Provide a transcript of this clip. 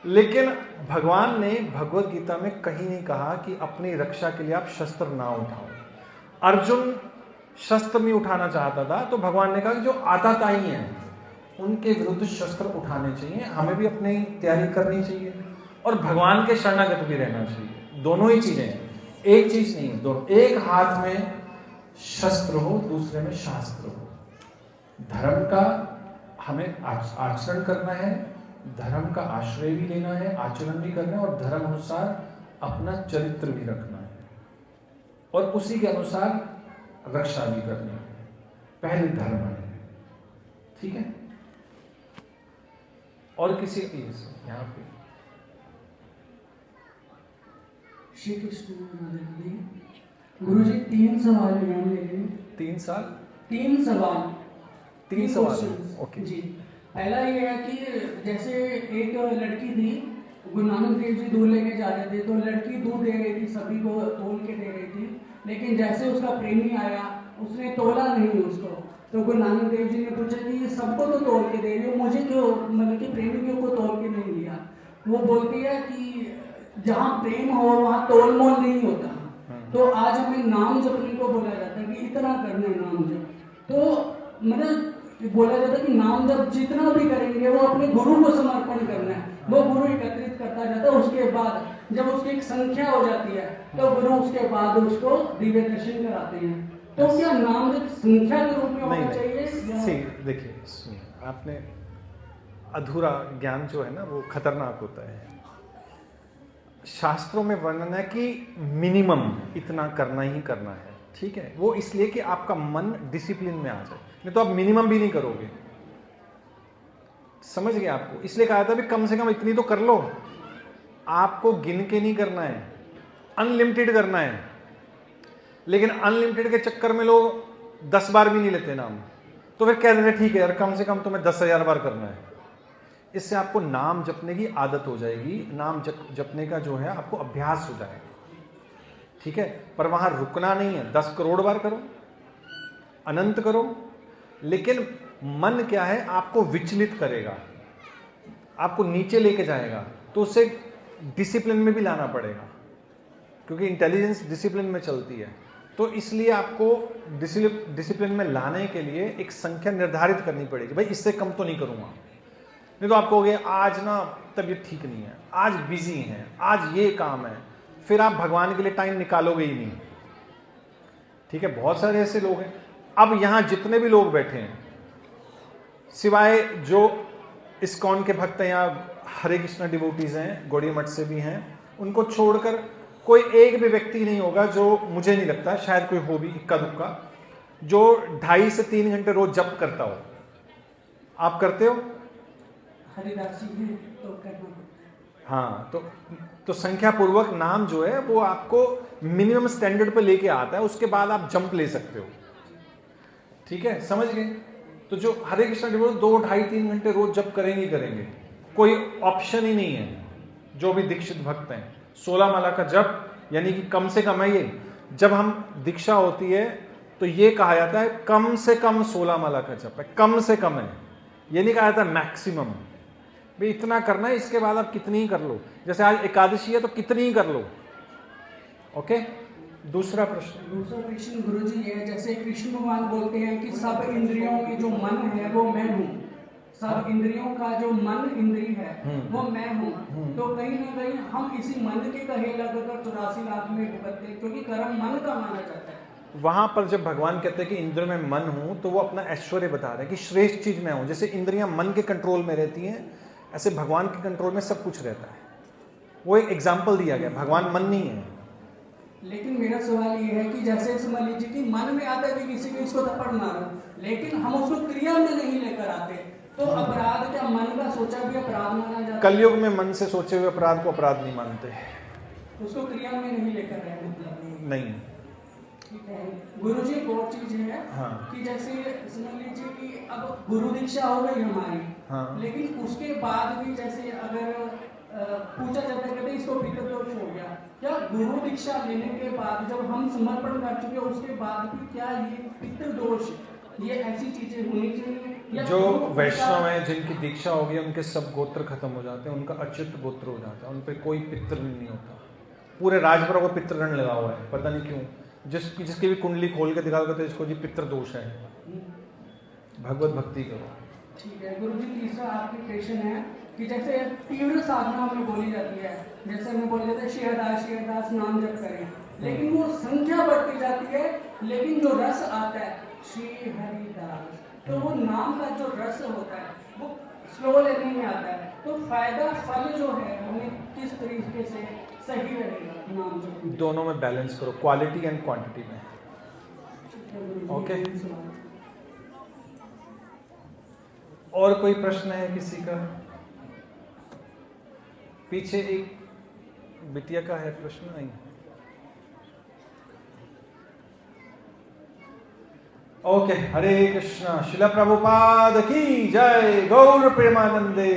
लेकिन भगवान ने भगवत गीता में कहीं नहीं कहा कि अपनी रक्षा के लिए आप शस्त्र ना उठाओ। अर्जुन शस्त्र नहीं उठाना चाहता था, तो भगवान ने कहा कि जो आताताई हैं उनके विरुद्ध शस्त्र उठाने चाहिए, हमें भी अपनी तैयारी करनी चाहिए और भगवान के शरणागत भी रहना चाहिए। दोनों ही चीजें, एक चीज नहीं है, दोनों। एक हाथ में शस्त्र हो, दूसरे में शास्त्र हो। धर्म का हमें आचरण करना है, धर्म का आश्रय भी लेना है, आचरण भी करना है और धर्म अनुसार अपना चरित्र भी रखना है और उसी के अनुसार रक्षा भी करनी है। पहले धर्म है, ठीक है। और किसी यहाँ पे श्री कृष्ण गुरु जी 3 सवाल हैं मेरे। 3 साल 3 सवाल 3 सवाल ओके जी। पहला ये है कि जैसे एक लड़की थी, गुरु नानक देव जी दूध लेके जा रहे थे, तो लड़की दूध दे रही थी, सभी को तोल के दे रही थी, लेकिन जैसे उसका प्रेमी आया उसने तोला नहीं उसको। तो गुरु नानक देव जी ने पूछा कि सबको तो तोल के दे रही हो, मुझे क्यों, मतलब कि प्रेमियों को तोल के नहीं दिया। वो बोलती है कि जहाँ प्रेम हो वहाँ तोल मोल नहीं होता। तो आज हमें नाम जपने को बोला जाता है कि इतना करना है नाम जप। तो मतलब बोला जाता है कि नाम जप जितना भी करेंगे वो अपने गुरु को समर्पण करना है। वो गुरु एकत्रित करता जाता है, उसके बाद जब उसकी एक संख्या हो जाती है तो गुरु उसके बाद उसको दिव्य दर्शन कराते हैं। तो क्या नाम जब संख्या के रूप में होना चाहिए? देखिए, आपने अधूरा ज्ञान जो है ना वो खतरनाक होता है। शास्त्रों में वर्णन है कि मिनिमम इतना करना ही करना है, ठीक है। वो इसलिए कि आपका मन डिसिप्लिन में आ जाए, नहीं तो आप मिनिमम भी नहीं करोगे। समझ गए आपको? इसलिए कहा था भी कम से कम इतनी तो कर लो। आपको गिन के नहीं करना है, अनलिमिटेड करना है। लेकिन अनलिमिटेड के चक्कर में लोग 10 बार भी नहीं लेते नाम, तो फिर कह देते ठीक है यार कम से कम तुम्हें 10,000 बार करना है। इससे आपको नाम जपने की आदत हो जाएगी, नाम जपने का जो है आपको अभ्यास हो जाएगा, ठीक है। पर वहां रुकना नहीं है, 10 करोड़ बार करो, अनंत करो। लेकिन मन क्या है, आपको विचलित करेगा, आपको नीचे लेके जाएगा, तो उसे डिसिप्लिन में भी लाना पड़ेगा, क्योंकि इंटेलिजेंस डिसिप्लिन में चलती है। तो इसलिए आपको डिसिप्लिन में लाने के लिए एक संख्या निर्धारित करनी पड़ेगी। भाई इससे कम तो नहीं करूंगा, नहीं तो आप कहोगे आज ना तबीयत ठीक नहीं है, आज बिजी है, आज ये काम है, फिर आप भगवान के लिए टाइम निकालोगे ही नहीं, ठीक है। बहुत सारे ऐसे लोग हैं। अब यहां जितने भी लोग बैठे हैं, सिवाय जो इस्कॉन के भक्त हैं या हरे कृष्णा डिवोटीज हैं, गौड़ीय मठ से भी हैं, उनको छोड़कर कोई एक भी व्यक्ति नहीं होगा जो, मुझे नहीं लगता, शायद कोई हो भी इक्का दुक्का, जो 2.5 से 3 घंटे रोज जप करता हो। आप करते हो? हरिदास जी हैं तो करना पड़ता है। हाँ, तो संख्या पूर्वक नाम जो है वो आपको मिनिमम स्टैंडर्ड पे लेके आता है, उसके बाद आप जंप ले सकते हो, ठीक है। समझ गए? तो जो हरे कृष्णा डिवोटी 2, 2.5, 3 घंटे रोज जप करेंगे करेंगे, कोई ऑप्शन ही नहीं है। जो भी दीक्षित भक्त हैं 16 माला का जप, यानी कि कम से कम है ये। जब हम दीक्षा होती है तो ये कहा जाता है कम से कम 16 माला का जप है, कम से कम है, ये नहीं कहा जाता मैक्सिमम। भाई इतना करना है, इसके बाद आप कितनी ही कर लो। जैसे आज एकादशी है तो कितनी ही कर लो, ओके। दूसरा प्रश्न गुरुजी है, जैसे कृष्ण भगवान बोलते हैं कि सब इंद्रियों में जो मन है वो मैं हूँ, सब इंद्रियों का जो मन इंद्रिय है वो मैं हूँ। तो कहीं ना कहीं हम इसी मन के कहे लगाकर 84 लाख में भुगतते हैं, क्योंकि कर्म मन का माना जाता है। वहां पर जब भगवान कहते हैं कि इंद्र में मन हूं, तो वो अपना ऐश्वर्य बता रहे हैं कि श्रेष्ठ चीज मैं हूं। जैसे इंद्रियां मन के कंट्रोल में रहती हैं, ऐसे भगवान के कंट्रोल में सब कुछ रहता है। वो एक एग्जाम्पल दिया गया, भगवान मन नहीं है। लेकिन मेरा सवाल ये है कि जैसे समझ लीजिए कि मन में आता है कि किसी को इसको थप्पड़ मारो, लेकिन हम उसको क्रिया में नहीं लेकर आते, तो अपराध क्या मन का सोचा भी अपराध माना जाता है? कलयुग में मन से सोचे हुए अपराध को अपराध नहीं मानते, उसको क्रिया में नहीं लेकर रहे, मतलब नहीं। गुरु जी एक और चीज है, हाँ। कि जैसे समझ लीजिए कि अब गुरु दीक्षा हो गई हमारी, हाँ। लेकिन उसके बाद भी जैसे अगर पूछा जाता है कि इसको पितृदोष हो गया, क्या गुरु दीक्षा लेने के बाद जब हम समर्पण कर चुके उसके बाद भी क्या ये पितृदोष, ये ऐसी चीजें होनी चाहिए या जो वो वैष्णव हैं जिनकी दीक्षा होगी उनके सब गोत्र खत्म हो जाते हैं, उनका अच्युत गोत्र हो जाता है, उन पे कोई पितृ नहीं होता। पूरे राजपुरों को पितृगण लगा हुआ है, पता नहीं क्यों। जिसकी भी कुंडली खोल के दिखाओगे तो इसको जी पितृ दोष है। भगवत भक्ति करो। ठीक है गुरु जी, तीसरा आपकी क्वेश्चन है कि जैसे तीव्र साधना में बोली जाती है, जैसे हमें बोले जाते हैं शेरदास नाम जप करें, लेकिन वो संख्या बढ़ती जाती है, लेकिन जो रस आता है श्री हरिदास, तो वो नाम का जो रस होता है वो स्लो लेने में आता है। तो फायदा फल जो है हमें किस तरीके से सही रहेगा नाम जप? दोनों में बैलेंस करो, क्वालिटी एंड क्वांटिटी में। ओके, और कोई प्रश्न है किसी का? पीछे एक बिटिया का है प्रश्न, नहीं? ओके, हरे कृष्णा। शिला प्रभुपाद की जय। गौर प्रेमानंदे।